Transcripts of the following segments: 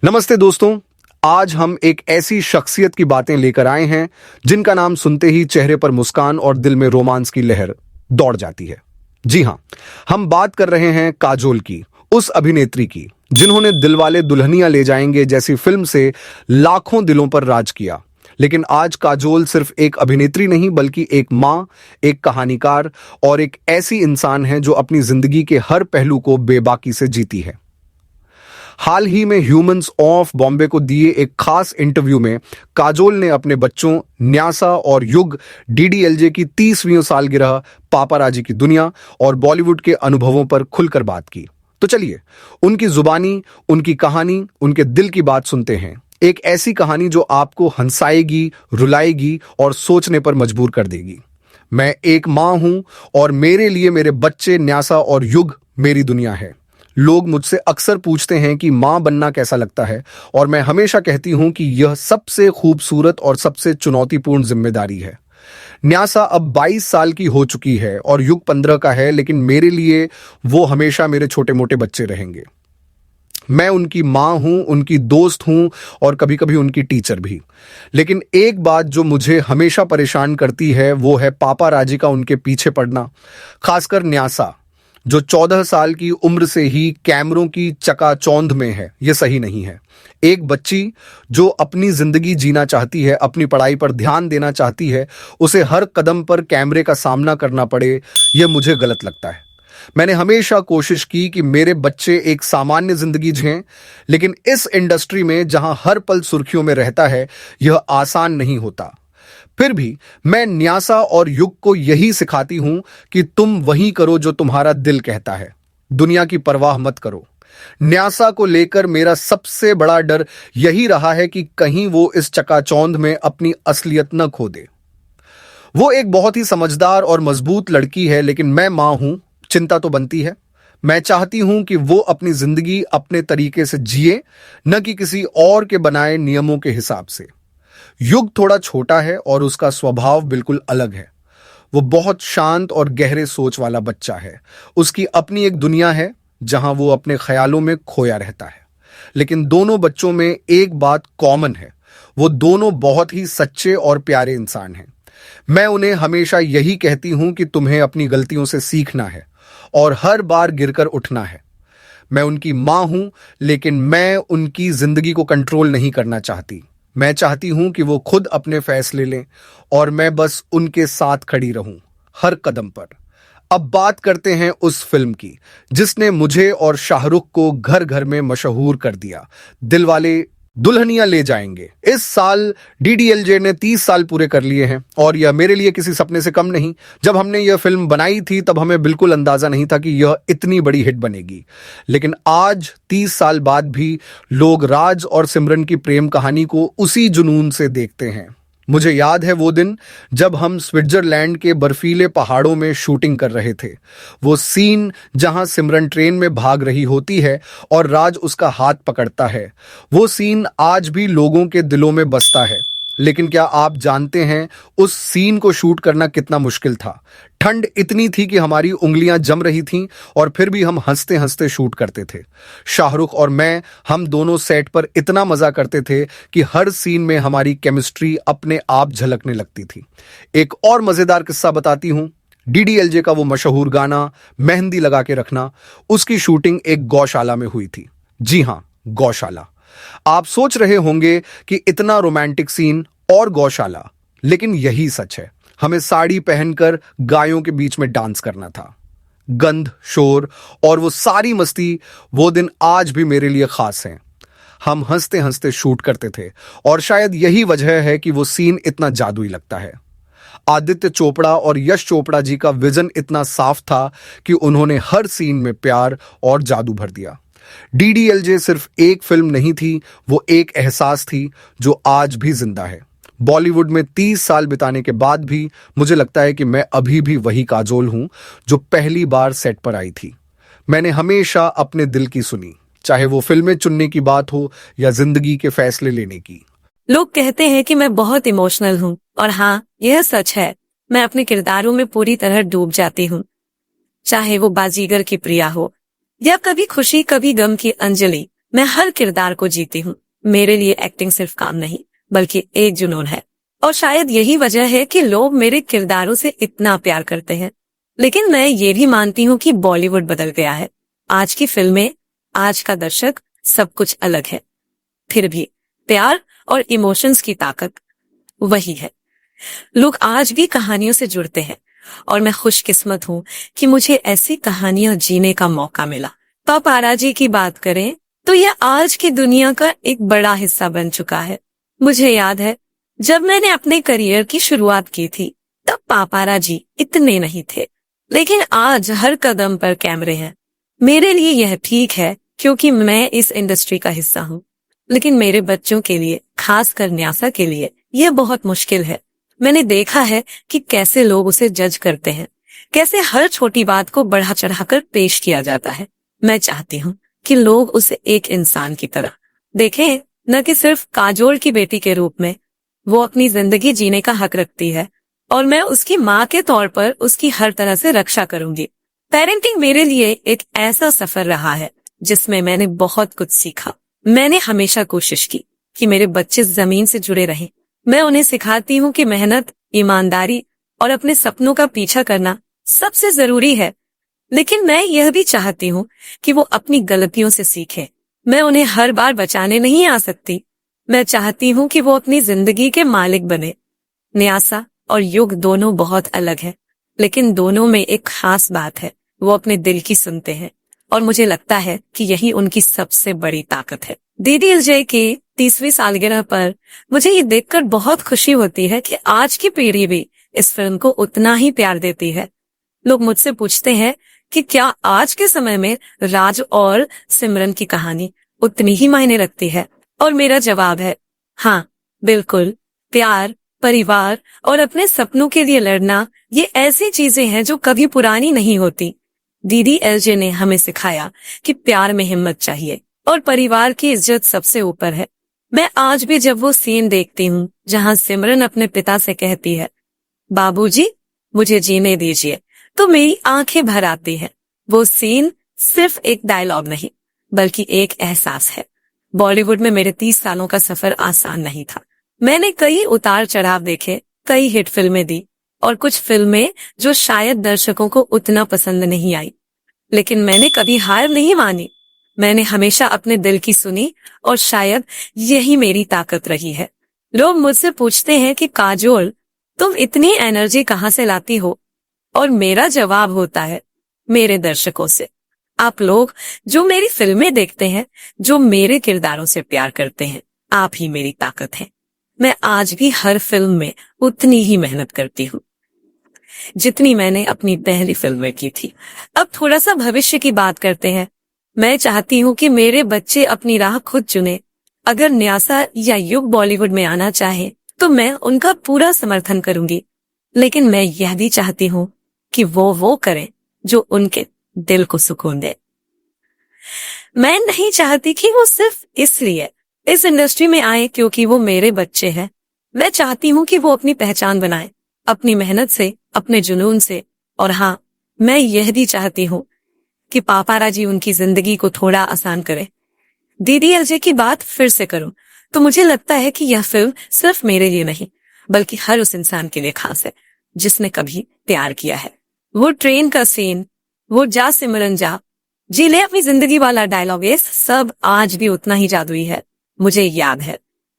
नमस्ते दोस्तों। आज हम एक ऐसी शख्सियत की बातें लेकर आए हैं जिनका नाम सुनते ही चेहरे पर मुस्कान और दिल में रोमांस की लहर दौड़ जाती है। जी हां, हम बात कर रहे हैं काजोल की, उस अभिनेत्री की जिन्होंने दिलवाले दुल्हनिया ले जाएंगे जैसी फिल्म से लाखों दिलों पर राज किया। लेकिन आज काजोल सिर्फ एक अभिनेत्री नहीं बल्कि एक मां, एक कहानीकार और एक ऐसी इंसान है जो अपनी जिंदगी के हर पहलू को बेबाकी से जीती है। हाल ही में ह्यूमंस ऑफ बॉम्बे को दिए एक खास इंटरव्यू में काजोल ने अपने बच्चों न्यासा और युग, डीडीएलजे की 30वीं सालगिरह, पापाराजी की दुनिया और बॉलीवुड के अनुभवों पर खुलकर बात की। तो चलिए उनकी जुबानी, उनकी कहानी, उनके दिल की बात सुनते हैं। एक ऐसी कहानी जो आपको हंसाएगी, रुलाएगी और सोचने पर मजबूर कर देगी। मैं एक मां हूं और मेरे लिए मेरे बच्चे न्यासा और युग मेरी दुनिया है। लोग मुझसे अक्सर पूछते हैं कि मां बनना कैसा लगता है और मैं हमेशा कहती हूं कि यह सबसे खूबसूरत और सबसे चुनौतीपूर्ण जिम्मेदारी है। न्यासा अब 22 साल की हो चुकी है और युग 15 का है, लेकिन मेरे लिए वो हमेशा मेरे छोटे मोटे बच्चे रहेंगे। मैं उनकी मां हूं, उनकी दोस्त हूं और कभी कभी उनकी टीचर भी। लेकिन एक बात जो मुझे हमेशा परेशान करती है वो है पापाराजी का उनके पीछे पड़ना, खासकर न्यासा जो 14 साल की उम्र से ही कैमरों की चकाचौंध में है। यह सही नहीं है। एक बच्ची जो अपनी जिंदगी जीना चाहती है, अपनी पढ़ाई पर ध्यान देना चाहती है, उसे हर कदम पर कैमरे का सामना करना पड़े, यह मुझे गलत लगता है। मैंने हमेशा कोशिश की कि मेरे बच्चे एक सामान्य जिंदगी जिएं, लेकिन इस इंडस्ट्री में जहां हर पल सुर्खियों में रहता है, यह आसान नहीं होता। फिर भी मैं न्यासा और युग को यही सिखाती हूं कि तुम वही करो जो तुम्हारा दिल कहता है। दुनिया की परवाह मत करो। न्यासा को लेकर मेरा सबसे बड़ा डर यही रहा है कि कहीं वो इस चकाचौंध में अपनी असलियत न खो दे। वो एक बहुत ही समझदार और मजबूत लड़की है, लेकिन मैं मां हूं, चिंता तो बनती है। मैं चाहती हूं कि वो अपनी जिंदगी अपने तरीके से जिए, न कि किसी और के बनाए नियमों के हिसाब से। युग थोड़ा छोटा है और उसका स्वभाव बिल्कुल अलग है। वो बहुत शांत और गहरे सोच वाला बच्चा है। उसकी अपनी एक दुनिया है जहां वो अपने ख्यालों में खोया रहता है। लेकिन दोनों बच्चों में एक बात कॉमन है, वो दोनों बहुत ही सच्चे और प्यारे इंसान हैं। मैं उन्हें हमेशा यही कहती हूं कि तुम्हें अपनी गलतियों से सीखना है और हर बार गिरकर उठना है। मैं उनकी मां हूं, लेकिन मैं उनकी जिंदगी को कंट्रोल नहीं करना चाहती। मैं चाहती हूं कि वो खुद अपने फैसले लें और मैं बस उनके साथ खड़ी रहूं हर कदम पर। अब बात करते हैं उस फिल्म की जिसने मुझे और शाहरुख को घर घर में मशहूर कर दिया, दिलवाले दुल्हनिया ले जाएंगे। इस साल डीडीएलजे ने 30 साल पूरे कर लिए हैं और यह मेरे लिए किसी सपने से कम नहीं। जब हमने यह फिल्म बनाई थी तब हमें बिल्कुल अंदाजा नहीं था कि यह इतनी बड़ी हिट बनेगी। लेकिन आज 30 साल बाद भी लोग राज और सिमरन की प्रेम कहानी को उसी जुनून से देखते हैं। मुझे याद है वो दिन जब हम स्विट्जरलैंड के बर्फीले पहाड़ों में शूटिंग कर रहे थे। वो सीन जहां सिमरन ट्रेन में भाग रही होती है और राज उसका हाथ पकड़ता है, वो सीन आज भी लोगों के दिलों में बसता है। लेकिन क्या आप जानते हैं उस सीन को शूट करना कितना मुश्किल था? ठंड इतनी थी कि हमारी उंगलियां जम रही थीं और फिर भी हम हंसते हंसते शूट करते थे। शाहरुख और मैं, हम दोनों सेट पर इतना मजा करते थे कि हर सीन में हमारी केमिस्ट्री अपने आप झलकने लगती थी। एक और मजेदार किस्सा बताती हूं। डीडीएलजे का वो मशहूर गाना मेहंदी लगा के रखना, उसकी शूटिंग एक गौशाला में हुई थी। जी हां, गौशाला। आप सोच रहे होंगे कि इतना रोमांटिक सीन और गौशाला, लेकिन यही सच है। हमें साड़ी पहनकर गायों के बीच में डांस करना था। गंध, शोर और वो सारी मस्ती, वो दिन आज भी मेरे लिए खास हैं। हम हंसते हंसते शूट करते थे और शायद यही वजह है कि वो सीन इतना जादुई लगता है। आदित्य चोपड़ा और यश चोपड़ा जी का विजन इतना साफ था कि उन्होंने हर सीन में प्यार और जादू भर दिया। डीडीएलजे सिर्फ एक फिल्म नहीं थी, वो एक एहसास थी जो आज भी जिंदा है। बॉलीवुड में 30 साल बिताने के बाद भी मुझे लगता है कि मैं अभी भी वही काजोल हूं जो पहली बार सेट पर आई थी। मैंने हमेशा अपने दिल की सुनी, चाहे वो फिल्में चुनने की बात हो या जिंदगी के फैसले लेने की। लोग कहते हैं कि मैं बहुत इमोशनल हूँ और हाँ, यह सच है। मैं अपने किरदारों में पूरी तरह डूब जाती हूँ, चाहे वो बाजीगर की प्रिया हो या कभी खुशी कभी गम की अंजलि। मैं हर किरदार को जीती हूँ। मेरे लिए एक्टिंग सिर्फ काम नहीं बल्कि एक जुनून है, और शायद यही वजह है कि लोग मेरे किरदारों से इतना प्यार करते हैं। लेकिन मैं ये भी मानती हूँ कि बॉलीवुड बदल गया है। आज की फिल्में, आज का दर्शक, सब कुछ अलग है। फिर भी प्यार और इमोशंस की ताकत वही है। लोग आज भी कहानियों से जुड़ते हैं, और मैं खुशकिस्मत हूँ कि मुझे ऐसी कहानियां जीने का मौका मिला। पापाराजी की बात करें तो यह आज की दुनिया का एक बड़ा हिस्सा बन चुका है। मुझे याद है जब मैंने अपने करियर की शुरुआत की थी, तब पापाराजी इतने नहीं थे, लेकिन आज हर कदम पर कैमरे हैं। मेरे लिए यह ठीक है क्योंकि मैं इस इंडस्ट्री का हिस्सा हूँ, लेकिन मेरे बच्चों के लिए, खासकर न्यासा के लिए, यह बहुत मुश्किल है। मैंने देखा है कि कैसे लोग उसे जज करते हैं, कैसे हर छोटी बात को बढ़ा चढ़ाकर पेश किया जाता है। मैं चाहती हूँ कि लोग उसे एक इंसान की तरह देखें, न कि सिर्फ काजोल की बेटी के रूप में। वो अपनी जिंदगी जीने का हक रखती है, और मैं उसकी माँ के तौर पर उसकी हर तरह से रक्षा करूंगी। पेरेंटिंग मेरे लिए एक ऐसा सफर रहा है जिसमें मैंने बहुत कुछ सीखा। मैंने हमेशा कोशिश की कि मेरे बच्चे जमीन से जुड़े रहें। मैं उन्हें सिखाती हूँ कि मेहनत, ईमानदारी और अपने सपनों का पीछा करना सबसे जरूरी है। लेकिन मैं यह भी चाहती हूँ कि वो अपनी गलतियों से सीखें। मैं उन्हें हर बार बचाने नहीं आ सकती। मैं चाहती हूँ कि वो अपनी जिंदगी के मालिक बने। न्यासा और युग दोनों बहुत अलग है, लेकिन दोनों में एक खास बात है, वो अपने दिल की सुनते हैं, और मुझे लगता है कि यही उनकी सबसे बड़ी ताकत है। DDLJ की 30वीं सालगिरह पर मुझे ये देखकर बहुत खुशी होती है कि आज की पीढ़ी भी इस फिल्म को उतना ही प्यार देती है। लोग मुझसे पूछते हैं कि क्या आज के समय में राज और सिमरन की कहानी उतनी ही मायने रखती है, और मेरा जवाब है हाँ, बिल्कुल। प्यार, परिवार और अपने सपनों के लिए लड़ना, ये ऐसी चीजें हैं जो कभी पुरानी नहीं होती। DDLJ ने हमें सिखाया कि प्यार में हिम्मत चाहिए और परिवार की इज्जत सबसे ऊपर है। मैं आज भी जब वो सीन देखती हूँ जहाँ सिमरन अपने पिता से कहती है, बाबूजी मुझे जीने दीजिए, तो मेरी आंखें भर आती हैं। वो सीन सिर्फ एक डायलॉग नहीं बल्कि एक एहसास है। बॉलीवुड में मेरे 30 सालों का सफर आसान नहीं था। मैंने कई उतार चढ़ाव देखे, कई हिट फिल्में दी, और कुछ फिल्में जो शायद दर्शकों को उतना पसंद नहीं आई। लेकिन मैंने कभी हार नहीं मानी। मैंने हमेशा अपने दिल की सुनी, और शायद यही मेरी ताकत रही है। लोग मुझसे पूछते हैं कि काजोल, तुम इतनी एनर्जी कहाँ से लाती हो? और मेरा जवाब होता है, मेरे दर्शकों से। आप लोग जो मेरी फिल्में देखते हैं, जो मेरे किरदारों से प्यार करते हैं, आप ही मेरी ताकत हैं। मैं आज भी हर फिल्म में उतनी ही मेहनत करती हूँ जितनी मैंने अपनी पहली फिल्म में की थी। अब थोड़ा सा भविष्य की बात करते हैं। मैं चाहती हूँ कि मेरे बच्चे अपनी राह खुद चुने। अगर न्यासा या युग बॉलीवुड में आना चाहे तो मैं उनका पूरा समर्थन करूंगी, लेकिन मैं यह भी चाहती हूँ कि वो करें जो उनके दिल को सुकून दे। मैं नहीं चाहती कि वो सिर्फ इसलिए इस इंडस्ट्री में आए क्योंकि वो मेरे बच्चे हैं। मैं चाहती हूँ कि वो अपनी पहचान बनाए, अपनी मेहनत से, अपने जुनून से। और हाँ, मैं यह भी चाहती हूँ कि पापाराजी उनकी जिंदगी को थोड़ा आसान करे। DDLJ की बात फिर से करूं तो मुझे लगता है कि यह फिल्म सिर्फ मेरे लिए नहीं बल्कि हर उस इंसान के लिए खास है जिसने कभी प्यार किया है। वो ट्रेन का सीन, वो जा सिमरन जा, जी ले अपनी जिंदगी वाला डायलॉग, ये सब आज भी उतना ही जादुई है। मुझे याद है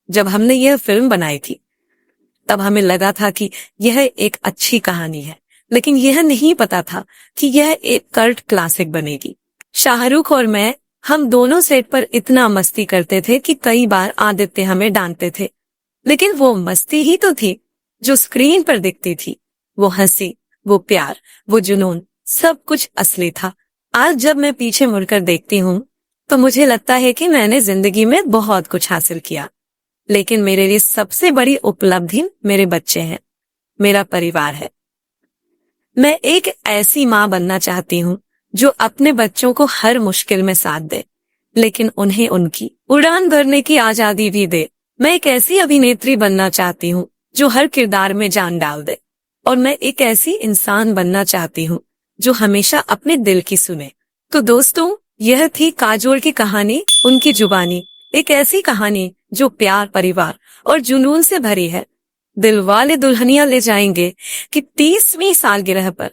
जब हमने यह फिल्म बनाई थी तब हमें लगा था कि यह एक अच्छी कहानी है, लेकिन यह नहीं पता था कि यह एक कल्ट क्लासिक बनेगी। शाहरुख और मैं, हम दोनों सेट पर इतना मस्ती करते थे कि कई बार आदित्य हमें डांटते थे, लेकिन वो मस्ती ही तो थी जो स्क्रीन पर दिखती थी। वो हंसी, वो प्यार, वो जुनून, सब कुछ असली था। आज जब मैं पीछे मुड़कर देखती हूँ तो मुझे लगता है कि मैंने जिंदगी में बहुत कुछ हासिल किया, लेकिन मेरे लिए सबसे बड़ी उपलब्धि मेरे बच्चे हैं, मेरा परिवार है। मैं एक ऐसी माँ बनना चाहती हूँ जो अपने बच्चों को हर मुश्किल में साथ दे, लेकिन उन्हें उनकी उड़ान भरने की आजादी भी दे। मैं एक ऐसी अभिनेत्री बनना चाहती हूँ जो हर किरदार में जान डाल दे, और मैं एक ऐसी इंसान बनना चाहती हूँ जो हमेशा अपने दिल की सुने। तो दोस्तों, यह थी काजोल की कहानी, उनकी जुबानी। एक ऐसी कहानी जो प्यार, परिवार और जुनून से भरी है। दिलवाले दुल्हनिया ले जाएंगे कि 30वीं सालगिरह पर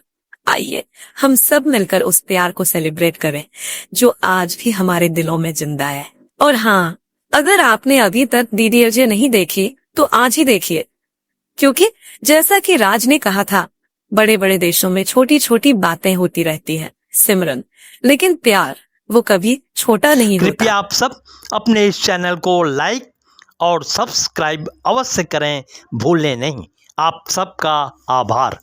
आइए हम सब मिलकर उस प्यार को सेलिब्रेट करें जो आज भी हमारे दिलों में जिंदा है। और हाँ, अगर आपने अभी तक डीडीएलजे नहीं देखी तो आज ही देखिए, क्योंकि जैसा कि राज ने कहा था, बड़े बड़े देशों में छोटी छोटी बातें होती रहती हैं सिमरन, लेकिन प्यार वो कभी छोटा नहीं होता। कृपया आप सब अपने इस चैनल को लाइक और सब्सक्राइब अवश्य करें, भूलें नहीं। आप सबका आभार।